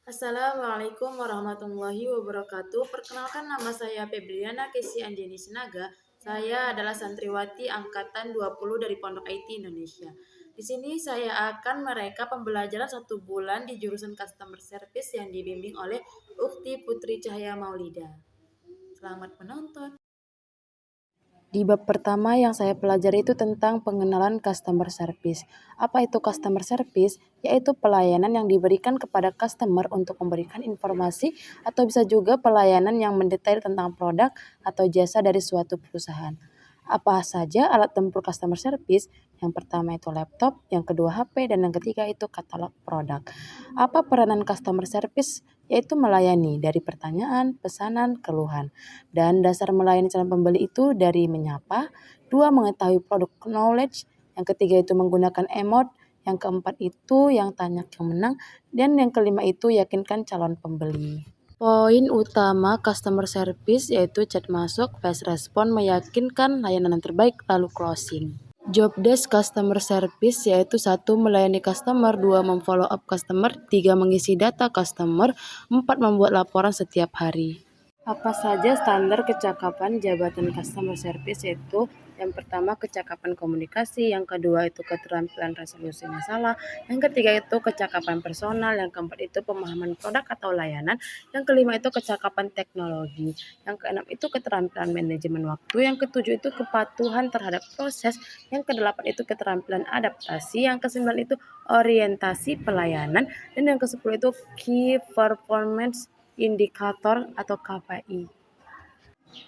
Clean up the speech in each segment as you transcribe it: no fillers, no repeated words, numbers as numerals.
Assalamualaikum warahmatullahi wabarakatuh. Perkenalkan nama saya Febriana Kesi Anjani Sinaga. Saya adalah santriwati angkatan 20 dari Pondok IT Indonesia. Di sini saya akan mereka pembelajaran 1 bulan di jurusan Customer Service yang dibimbing oleh Ukti Putri Cahaya Maulida. Selamat menonton. Di bab pertama yang saya pelajari itu tentang pengenalan customer service. Apa itu customer service? Yaitu pelayanan yang diberikan kepada customer untuk memberikan informasi atau bisa juga pelayanan yang mendetail tentang produk atau jasa dari suatu perusahaan. Apa saja alat tempur customer service? Yang pertama itu laptop, yang kedua HP, dan yang ketiga itu katalog produk. Apa peranan customer service? Yaitu melayani dari pertanyaan, pesanan, keluhan. Dan dasar melayani calon pembeli itu dari menyapa, dua mengetahui produk knowledge, yang ketiga itu menggunakan emot, yang keempat itu yang tanya yang menang, dan yang kelima itu yakinkan calon pembeli. Poin utama customer service yaitu chat masuk, fast respon, meyakinkan, layanan yang terbaik, lalu closing. Job desk customer service yaitu 1. Melayani customer, 2. Memfollow up customer, 3. Mengisi data customer, 4. Membuat laporan setiap hari. Apa saja standar kecakapan jabatan customer service yaitu yang pertama kecakapan komunikasi, yang kedua itu keterampilan resolusi masalah, yang ketiga itu kecakapan personal, yang keempat itu pemahaman produk atau layanan, yang kelima itu kecakapan teknologi, yang keenam itu keterampilan manajemen waktu, yang ketujuh itu kepatuhan terhadap proses, yang kedelapan itu keterampilan adaptasi, yang kesembilan itu orientasi pelayanan, dan yang kesepuluh itu key performance indikator atau KPI.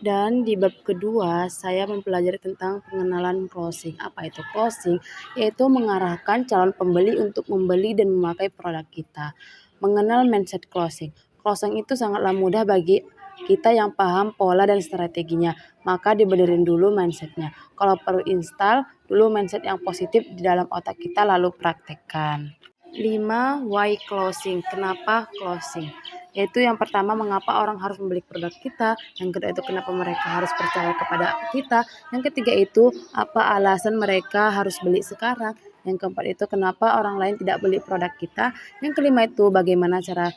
Dan di bab kedua, saya mempelajari tentang pengenalan closing. Apa itu closing? Yaitu mengarahkan calon pembeli untuk membeli dan memakai produk kita. Mengenal mindset closing. Closing itu sangatlah mudah bagi kita yang paham pola dan strateginya. Maka dibenerin dulu mindsetnya. Kalau perlu install dulu mindset yang positif di dalam otak kita lalu praktekkan. 5. Why closing? Kenapa closing? Yaitu yang pertama mengapa orang harus membeli produk kita, yang kedua itu kenapa mereka harus percaya kepada kita, yang ketiga itu apa alasan mereka harus beli sekarang, yang keempat itu kenapa orang lain tidak beli produk kita, yang kelima itu bagaimana cara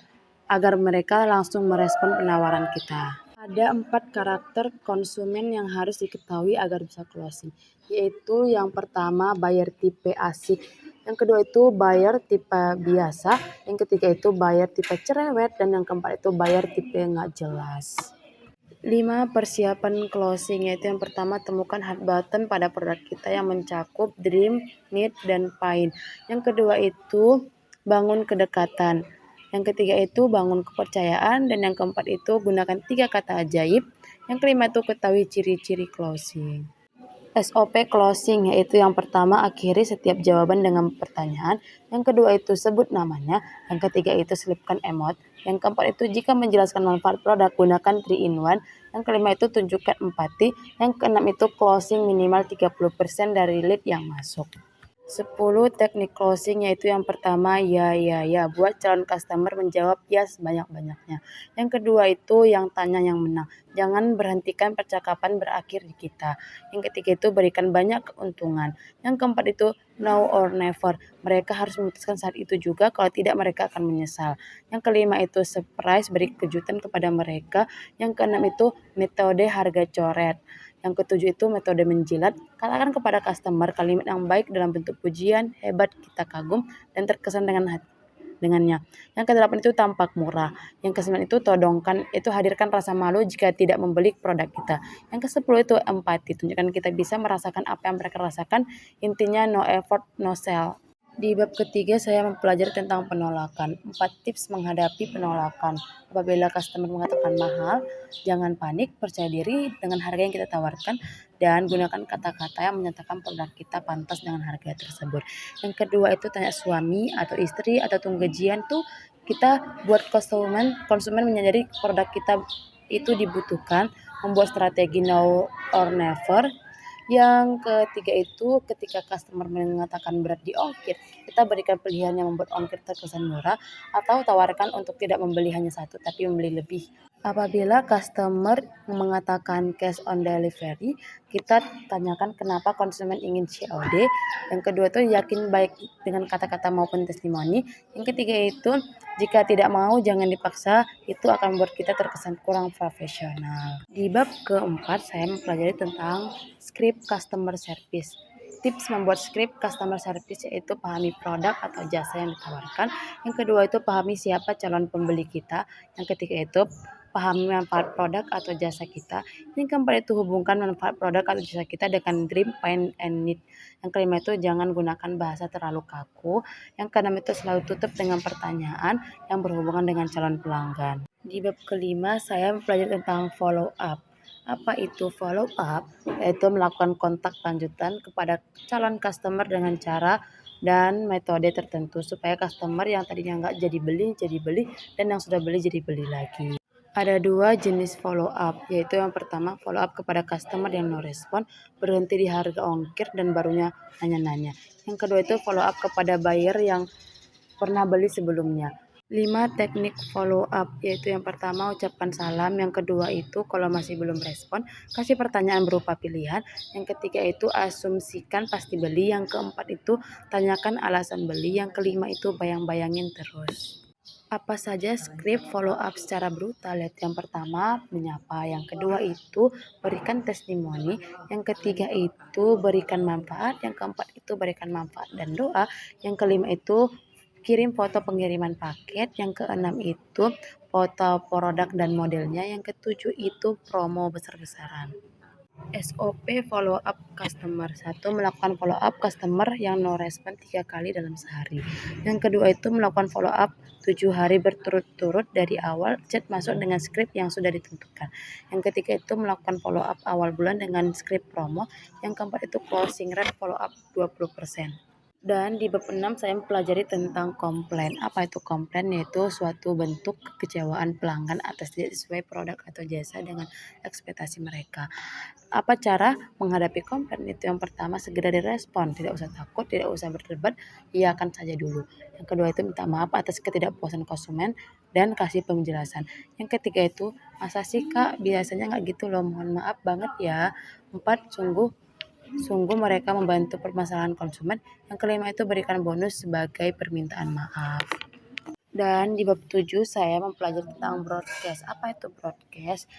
agar mereka langsung merespon penawaran kita. Ada 4 karakter konsumen yang harus diketahui agar bisa closing, yaitu yang pertama buyer tipe asik, yang kedua itu buyer tipe biasa, yang ketiga itu buyer tipe cerewet, dan yang keempat itu buyer tipe nggak jelas. 5. Persiapan closing, yaitu yang pertama temukan hot button pada produk kita yang mencakup dream, need, dan pain. Yang kedua itu bangun kedekatan. Yang ketiga itu bangun kepercayaan, dan yang keempat itu gunakan 3 kata ajaib. Yang kelima itu ketahui ciri-ciri closing. SOP closing yaitu yang pertama akhiri setiap jawaban dengan pertanyaan, yang kedua itu sebut namanya, yang ketiga itu selipkan emot, yang keempat itu jika menjelaskan manfaat produk gunakan 3-in-1, yang kelima itu tunjukkan empati, yang keenam itu closing minimal 30% dari lead yang masuk. 10 teknik closing yaitu yang pertama ya buat calon customer menjawab ya sebanyak-banyaknya. Yang kedua itu yang tanya yang menang. Jangan berhentikan percakapan berakhir di kita. Yang ketiga itu berikan banyak keuntungan. Yang keempat itu now or never. Mereka harus memutuskan saat itu juga, kalau tidak mereka akan menyesal. Yang kelima itu surprise, beri kejutan kepada mereka. Yang keenam itu metode harga coret. Yang ketujuh itu metode menjilat, katakan kepada customer kalimat yang baik dalam bentuk pujian, hebat, kita kagum, dan terkesan dengannya. Yang kedelapan itu tampak murah. Yang kesembilan itu todongkan, itu hadirkan rasa malu jika tidak membeli produk kita. Yang kesepuluh itu empati, tunjukkan kita bisa merasakan apa yang mereka rasakan. Intinya no effort, no sell. Di bab ketiga saya mempelajari tentang penolakan. 4 tips menghadapi penolakan. Apabila customer mengatakan mahal, jangan panik, percaya diri dengan harga yang kita tawarkan, dan gunakan kata-kata yang menyatakan produk kita pantas dengan harga tersebut. Yang kedua itu tanya suami atau istri atau tunggu gajian tuh kita buat konsumen menyadari produk kita itu dibutuhkan, membuat strategi now or never. Yang ketiga itu ketika customer mengatakan berat di ongkir, kita berikan pilihan yang membuat ongkir terkesan murah atau tawarkan untuk tidak membeli hanya satu tapi membeli lebih. Apabila customer mengatakan cash on delivery, kita tanyakan kenapa konsumen ingin COD. Yang kedua itu yakin baik dengan kata-kata maupun testimoni. Yang ketiga itu jika tidak mau jangan dipaksa, itu akan membuat kita terkesan kurang profesional. Di bab keempat saya mempelajari tentang script customer service. Tips membuat script customer service yaitu pahami produk atau jasa yang ditawarkan. Yang kedua itu pahami siapa calon pembeli kita. Yang ketiga itu pahami manfaat produk atau jasa kita. Yang keempat itu hubungkan manfaat produk atau jasa kita dengan dream, pain, and need. Yang kelima itu jangan gunakan bahasa terlalu kaku. Yang keenam itu selalu tutup dengan pertanyaan yang berhubungan dengan calon pelanggan. Di bab kelima saya mempelajari tentang follow up. Apa itu follow up? Yaitu melakukan kontak lanjutan kepada calon customer dengan cara dan metode tertentu supaya customer yang tadinya nggak jadi beli dan yang sudah beli jadi beli lagi. Ada dua jenis follow up, yaitu yang pertama follow up kepada customer yang no respon, berhenti di harga ongkir dan barunya nanya-nanya. Yang kedua itu follow up kepada buyer yang pernah beli sebelumnya. 5 teknik follow up, yaitu yang pertama ucapkan salam, yang kedua itu kalau masih belum respon, kasih pertanyaan berupa pilihan, yang ketiga itu asumsikan pasti beli, yang keempat itu tanyakan alasan beli, yang kelima itu bayang-bayangin terus. Apa saja skrip follow up secara brutal? Yang pertama menyapa, yang kedua itu berikan testimoni, yang ketiga itu berikan manfaat, yang keempat itu berikan manfaat dan doa, yang kelima itu kirim foto pengiriman paket, yang keenam itu foto produk dan modelnya, yang ketujuh itu promo besar-besaran. SOP follow up customer. 1. Melakukan follow up customer yang no respon 3 kali dalam sehari. Yang kedua itu melakukan follow up 7 hari berturut-turut dari awal chat masuk dengan skrip yang sudah ditentukan. Yang ketiga itu melakukan follow up awal bulan dengan skrip promo. Yang keempat itu closing rate follow up 20%. Dan di bab 6 saya mempelajari tentang komplain. Apa itu komplain? Yaitu suatu bentuk kekecewaan pelanggan atas tidak sesuai produk atau jasa dengan ekspektasi mereka. Apa cara menghadapi komplain? Itu yang pertama segera direspon, tidak usah takut, tidak usah berdebat, iakan saja dulu. Yang kedua itu minta maaf atas ketidakpuasan konsumen dan kasih penjelasan. Yang ketiga itu masa sih kak biasanya nggak gitu loh, mohon maaf banget ya. 4. Sungguh mereka membantu permasalahan konsumen. Yang kelima itu berikan bonus sebagai permintaan maaf. Dan di bab 7 saya mempelajari tentang broadcast. Apa itu broadcast?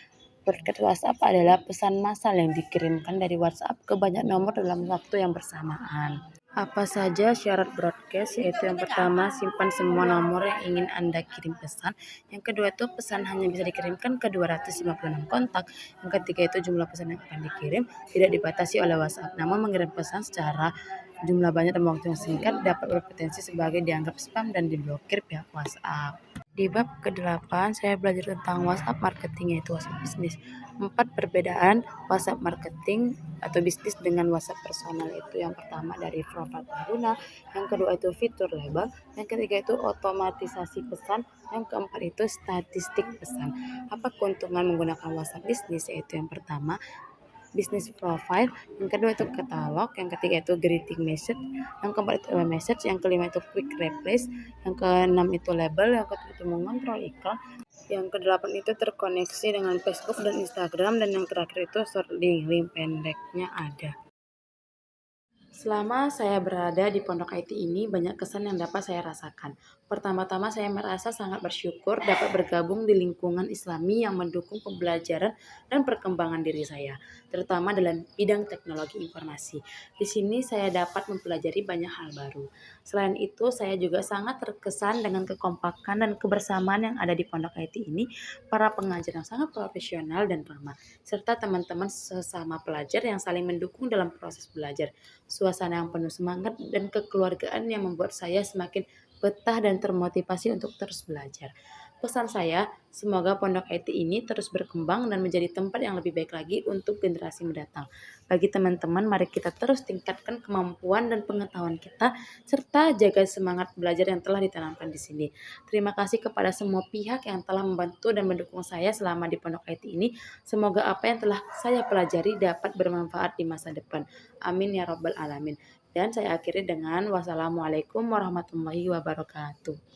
Broadcast WhatsApp adalah pesan massal yang dikirimkan dari WhatsApp ke banyak nomor dalam waktu yang bersamaan. Apa saja syarat broadcast? Yaitu yang pertama, simpan semua nomor yang ingin Anda kirim pesan. Yang kedua itu pesan hanya bisa dikirimkan ke 256 kontak. Yang ketiga itu jumlah pesan yang akan dikirim tidak dibatasi oleh WhatsApp. Namun mengirim pesan secara jumlah banyak dalam waktu yang singkat dapat berpotensi sebagai dianggap spam dan diblokir pihak WhatsApp. Di bab ke-8 saya belajar tentang WhatsApp marketing yaitu WhatsApp bisnis. 4 perbedaan WhatsApp marketing atau bisnis dengan WhatsApp personal itu yang pertama dari profil pengguna, yang kedua itu fitur label, yang ketiga itu otomatisasi pesan, yang keempat itu statistik pesan. Apa keuntungan menggunakan WhatsApp bisnis? Yaitu yang pertama business profile, yang kedua itu katalog, yang ketiga itu greeting message, yang keempat itu message, yang kelima itu quick replace, yang keenam itu label, yang ketujuh itu mengontrol iklan, yang kedelapan itu terkoneksi dengan Facebook dan Instagram, dan yang terakhir itu short link pendeknya ada. Selama saya berada di pondok IT ini, banyak kesan yang dapat saya rasakan. Pertama-tama saya merasa sangat bersyukur dapat bergabung di lingkungan Islami yang mendukung pembelajaran dan perkembangan diri saya, terutama dalam bidang teknologi informasi. Di sini saya dapat mempelajari banyak hal baru. Selain itu, saya juga sangat terkesan dengan kekompakan dan kebersamaan yang ada di pondok IT ini, para pengajar yang sangat profesional dan ramah, serta teman-teman sesama pelajar yang saling mendukung dalam proses belajar. Suasana yang penuh semangat dan kekeluargaan yang membuat saya semakin betah dan termotivasi untuk terus belajar. Pesan saya, semoga pondok IT ini terus berkembang dan menjadi tempat yang lebih baik lagi untuk generasi mendatang. Bagi teman-teman, mari kita terus tingkatkan kemampuan dan pengetahuan kita, serta jaga semangat belajar yang telah ditanamkan di sini. Terima kasih kepada semua pihak yang telah membantu dan mendukung saya selama di pondok IT ini. Semoga apa yang telah saya pelajari dapat bermanfaat di masa depan. Amin ya rabbal alamin. Dan saya akhiri dengan wassalamualaikum warahmatullahi wabarakatuh.